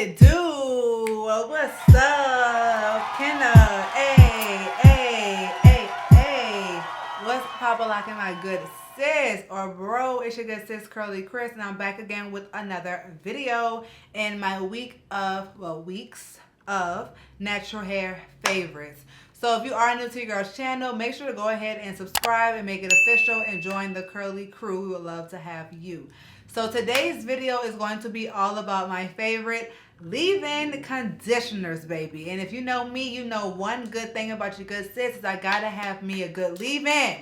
it do? What's up? Kenna, hey. What's Papa locking my good sis or bro? It's your good sis Curly Chris, and I'm back again with another video in my weeks of natural hair favorites. So if you are new to your girl's channel, make sure to go ahead and subscribe and make it official and join the Curly crew. We would love to have you. So today's video is going to be all about my favorite leave-in conditioners, baby. And if you know me, you know one good thing about your good sis is I gotta have me a good leave-in.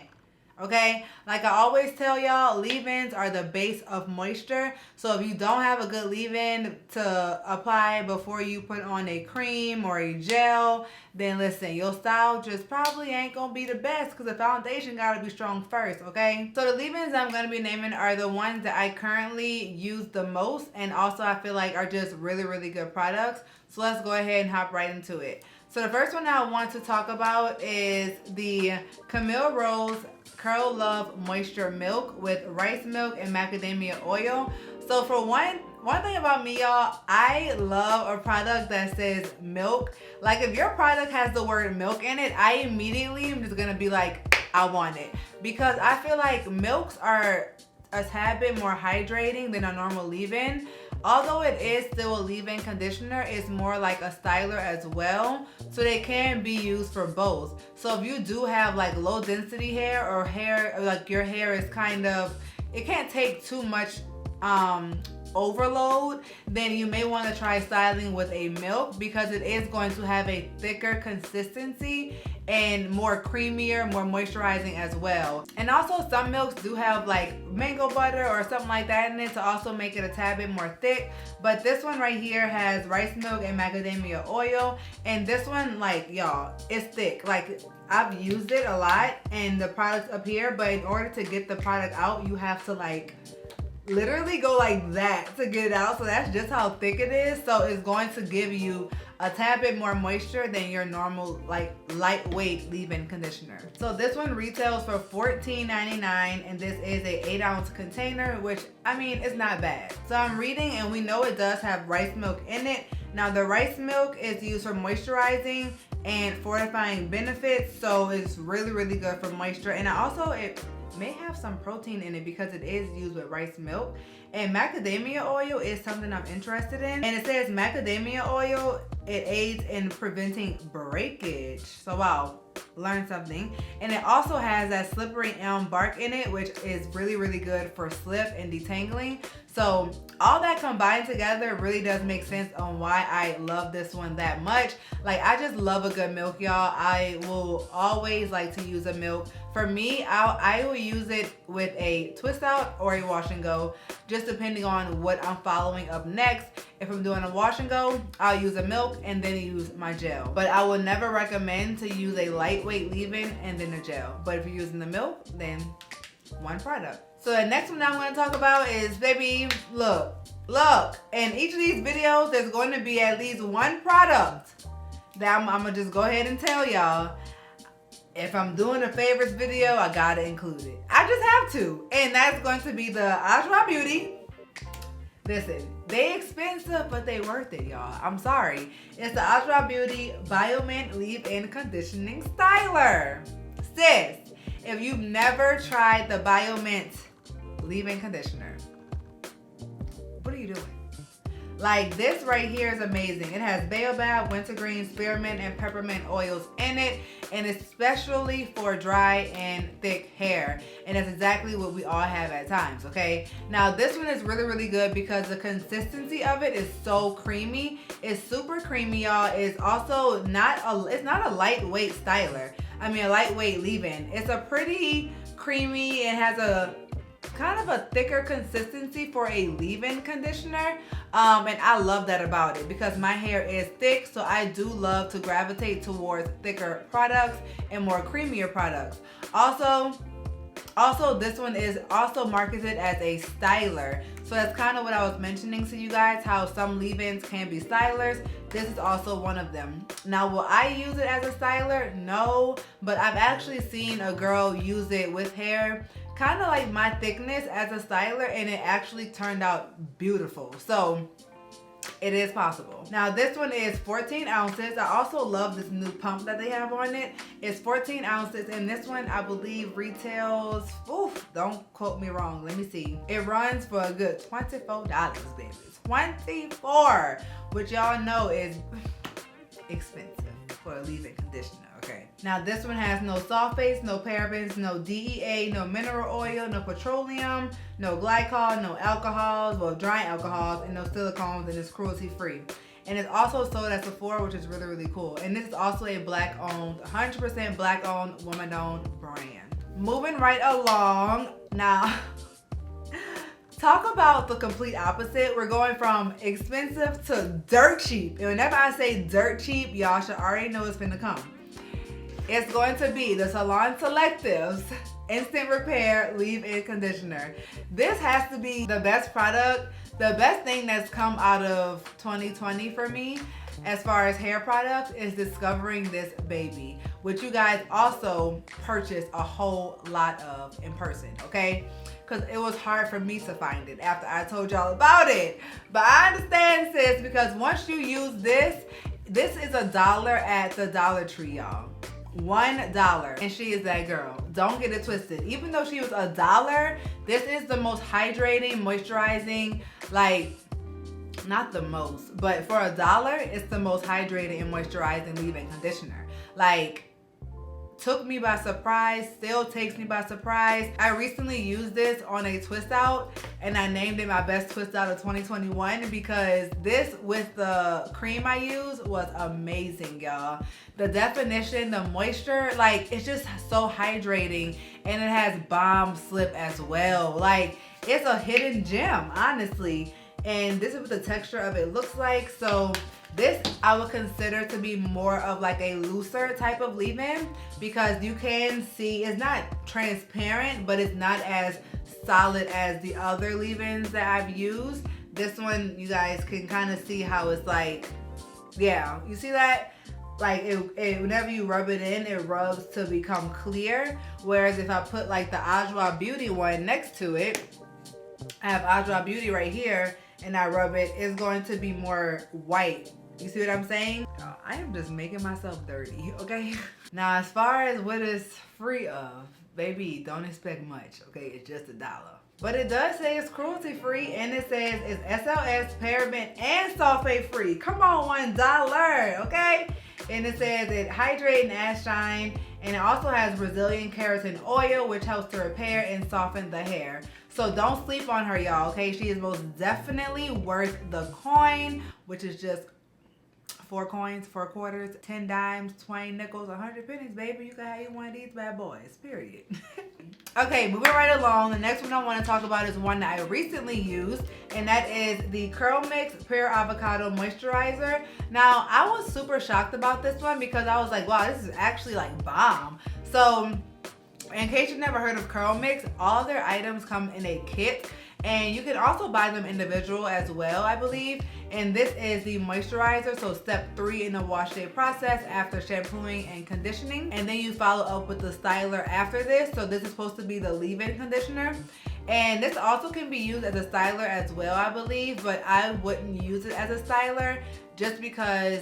Okay, like I always tell y'all, leave-ins are the base of moisture. So if you don't have a good leave-in to apply before you put on a cream or a gel, then listen, your style just probably ain't gonna be the best because the foundation gotta be strong first, okay? So the leave-ins I'm gonna be naming are the ones that I currently use the most, and also I feel like are just really, really good products. So let's go ahead and hop right into it. So the first one I want to talk about is the Camille Rose Curl Love Moisture Milk with rice milk and macadamia oil. So for one thing about me, y'all, I love a product that says milk. Like if your product has the word milk in it, I immediately am just gonna be like, I want it. Because I feel like milks are a tad bit more hydrating than a normal leave-in. Although it is still a leave-in conditioner, it's more like a styler as well. So they can be used for both. So if you do have like low density hair or hair, like your hair is kind of, it can't take too much overload, then you may want to try styling with a milk because it is going to have a thicker consistency and more creamier, more moisturizing as well. And also some milks do have like mango butter or something like that in it to also make it a tad bit more thick. But this one right here has rice milk and macadamia oil. And this one, like y'all, it's thick. Like I've used it a lot and the product's up here, but in order to get the product out, you have to like literally go like that to get it out. So that's just how thick it is. So it's going to give you a tad bit more moisture than your normal like lightweight leave-in conditioner. So this one retails for $14.99 and this is a 8-ounce container, which I mean it's not bad. So I'm reading and we know it does have rice milk in it. Now the rice milk is used for moisturizing and fortifying benefits, so it's really, really good for moisture. And it may have some protein in it because it is used with rice milk. And macadamia oil is something I'm interested in. And it says macadamia oil, it aids in preventing breakage. So wow, learn something. And it also has that slippery elm bark in it, which is really, really good for slip and detangling. So all that combined together really does make sense on why I love this one that much. Like I just love a good milk, y'all. I will always like to use a milk. For me, I will use it with a twist out or a wash and go, just depending on what I'm following up next. If I'm doing a wash and go, I'll use a milk and then use my gel. But I would never recommend to use a lightweight leave-in and then a gel. But if you're using the milk, then one product. So the next one I'm going to talk about is, baby, look. In each of these videos, there's going to be at least one product that I'm going to just go ahead and tell y'all. If I'm doing a favorites video, I gotta include it. I just have to. And that's going to be the Ajwa Beauty. Listen, they expensive, but they worth it, y'all. I'm sorry. It's the Ajwa Beauty Biomint Leave-In Conditioning Styler. Sis, if you've never tried the Biomint leave-in conditioner, what are you doing? Like this right here is amazing. It has baobab, wintergreen, spearmint, and peppermint oils in it, and especially for dry and thick hair. And that's exactly what we all have at times, okay? Now this one is really, really good because the consistency of it is so creamy. It's super creamy, y'all. It's also not a lightweight styler. I mean a lightweight leave-in. It's a pretty creamy, it has a kind of a thicker consistency for a leave-in conditioner, and I love that about it because my hair is thick, so I do love to gravitate towards thicker products and more creamier products. Also this one is also marketed as a styler, so that's kind of what I was mentioning to you guys, how some leave-ins can be stylers. This is also one of them. Now will I use it as a styler? No, but I've actually seen a girl use it with hair kind of like my thickness as a styler, and it actually turned out beautiful. So It is possible. Now this one is 14 ounces. I also love this new pump that they have on it. It's 14 ounces and this one I believe retails, oof, don't quote me wrong, let me see. It runs for a good $24, baby. 24, which y'all know is expensive for a leave-in conditioner, okay? Now this one has no sulfates, no parabens, no DEA, no mineral oil, no petroleum, no glycol, no alcohols, well dry alcohols, and no silicones, and it's cruelty-free. And it's also sold at Sephora, which is really, really cool. And this is also a black-owned, 100% black-owned, woman-owned brand. Moving right along, now, talk about the complete opposite. We're going from expensive to dirt cheap. And whenever I say dirt cheap, y'all should already know it's finna come. It's going to be the Salon Selectives Instant Repair Leave-In Conditioner. This has to be the best product, the best thing that's come out of 2020 for me as far as hair products is discovering this baby, which you guys also purchased a whole lot of in person, okay? Because it was hard for me to find it after I told y'all about it. But I understand, sis, because once you use this, this is $1 at the Dollar Tree, y'all. $1, and she is that girl. Don't get it twisted. Even though she was $1, this is the most hydrating, moisturizing, like, not the most, but for $1, it's the most hydrating and moisturizing leave-in conditioner. Like, took me by surprise, still takes me by surprise. I recently used this on a twist out and I named it my best twist out of 2021 because this with the cream I used was amazing, y'all. The definition, the moisture, like it's just so hydrating and it has bomb slip as well. Like it's a hidden gem, honestly. And this is what the texture of it looks like. So this I would consider to be more of like a looser type of leave-in because you can see it's not transparent, but it's not as solid as the other leave-ins that I've used. This one, you guys can kind of see how it's like, yeah, you see that? Like it whenever you rub it in, it rubs to become clear. Whereas if I put like the Adwoa Beauty one next to it, I have Adwoa Beauty right here, and I rub it, it's going to be more white. You see what I'm saying? I am just making myself dirty, okay? Now, as far as what it's free of, baby, don't expect much, okay? It's just $1. But it does say it's cruelty free, and it says it's SLS, paraben, and sulfate free. Come on, $1, okay? And it says it hydrate and ash shine, and it also has Brazilian keratin oil, which helps to repair and soften the hair. So don't sleep on her, y'all, okay? She is most definitely worth the coin, which is just 4 coins, 4 quarters, 10 dimes, 20 nickels, 100 pennies, baby. You can have you one of these bad boys, period. Okay, moving right along. The next one I want to talk about is one that I recently used, and that is the Curl Mix Pure Avocado Moisturizer. Now, I was super shocked about this one because I was like, wow, this is actually like bomb. So, in case you've never heard of Curl Mix, all their items come in a kit. And you can also buy them individual as well, I believe. And this is the moisturizer, so step 3 in the wash day process after shampooing and conditioning. And then you follow up with the styler after this. So this is supposed to be the leave-in conditioner. And this also can be used as a styler as well, I believe. But I wouldn't use it as a styler just because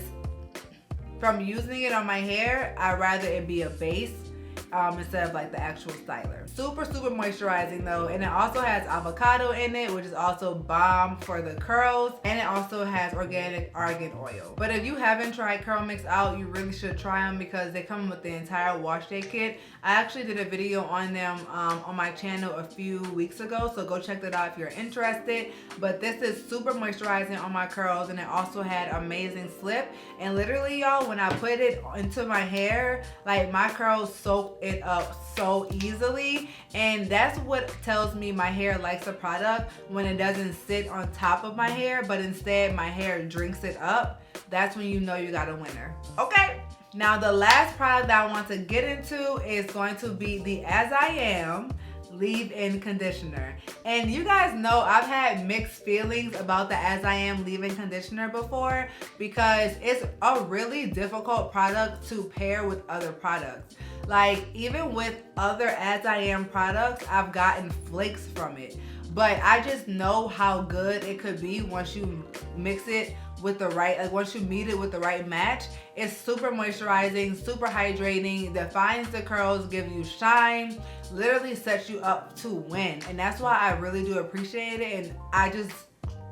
from using it on my hair, I'd rather it be a base. Instead of like the actual styler. Super, super moisturizing though. And it also has avocado in it, which is also bomb for the curls. And it also has organic argan oil. But if you haven't tried Curl Mix out, you really should try them because they come with the entire wash day kit. I actually did a video on them on my channel a few weeks ago, so go check that out if you're interested. But this is super moisturizing on my curls, and it also had amazing slip. And literally, y'all, when I put it into my hair, like my curls soaked it up so easily. And that's what tells me my hair likes the product, when it doesn't sit on top of my hair, but instead my hair drinks it up. That's when you know you got a winner. Okay? Now the last product that I want to get into is going to be the As I Am leave-in conditioner. And you guys know I've had mixed feelings about the As I Am leave-in conditioner before because it's a really difficult product to pair with other products. Like even with other As I Am products, I've gotten flakes from it. but I just know how good it could be once you mix it with the right, like once you meet it with the right match. It's super moisturizing, super hydrating, defines the curls, gives you shine, literally sets you up to win. And that's why I really do appreciate it, and I just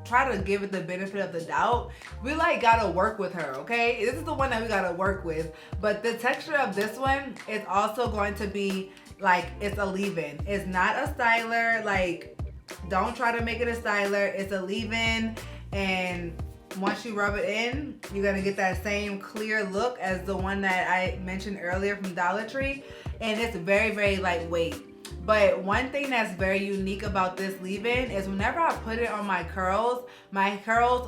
try to give it the benefit of the doubt. We like gotta work with her, okay? This is the one that we gotta work with. But the texture of this one is also going to be like, it's a leave-in. It's not a styler. Like, don't try to make it a styler. It's a leave-in, and once you rub it in, you're gonna get that same clear look as the one that I mentioned earlier from Dollar Tree. And it's very, very lightweight. But one thing that's very unique about this leave-in is whenever I put it on my curls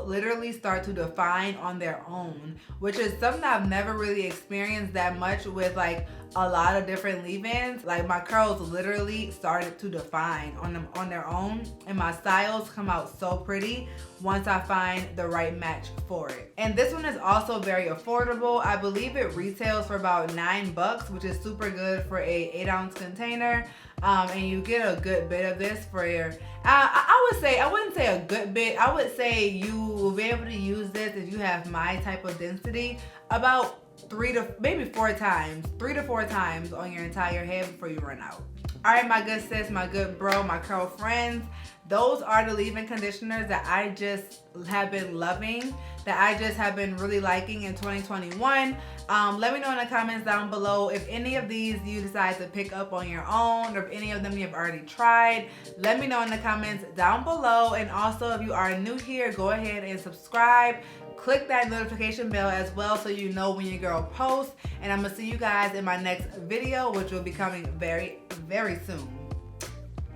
literally start to define on their own, which is something I've never really experienced that much with like a lot of different leave-ins. Like my curls literally started to define on their own, and my styles come out so pretty once I find the right match for it. And this one is also very affordable. I believe it retails for about $9, which is super good for a 8-ounce container. And you get a good bit of this for your, I would say, I wouldn't say a good bit, I would say you will be able to use this if you have my type of density about 3 to maybe 4 times, 3 to 4 times on your entire head before you run out. All right, my good sis, my good bro, my curl friends, those are the leave-in conditioners that I just have been loving, that I just have been really liking in 2021. Let me know in the comments down below if any of these you decide to pick up on your own, or if any of them you've already tried. Let me know in the comments down below. And also, if you are new here, go ahead and subscribe. Click that notification bell as well so you know when your girl posts. And I'm gonna see you guys in my next video, which will be coming very, very soon.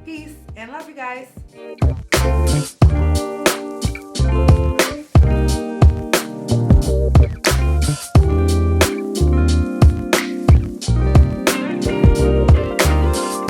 Peace and love you guys.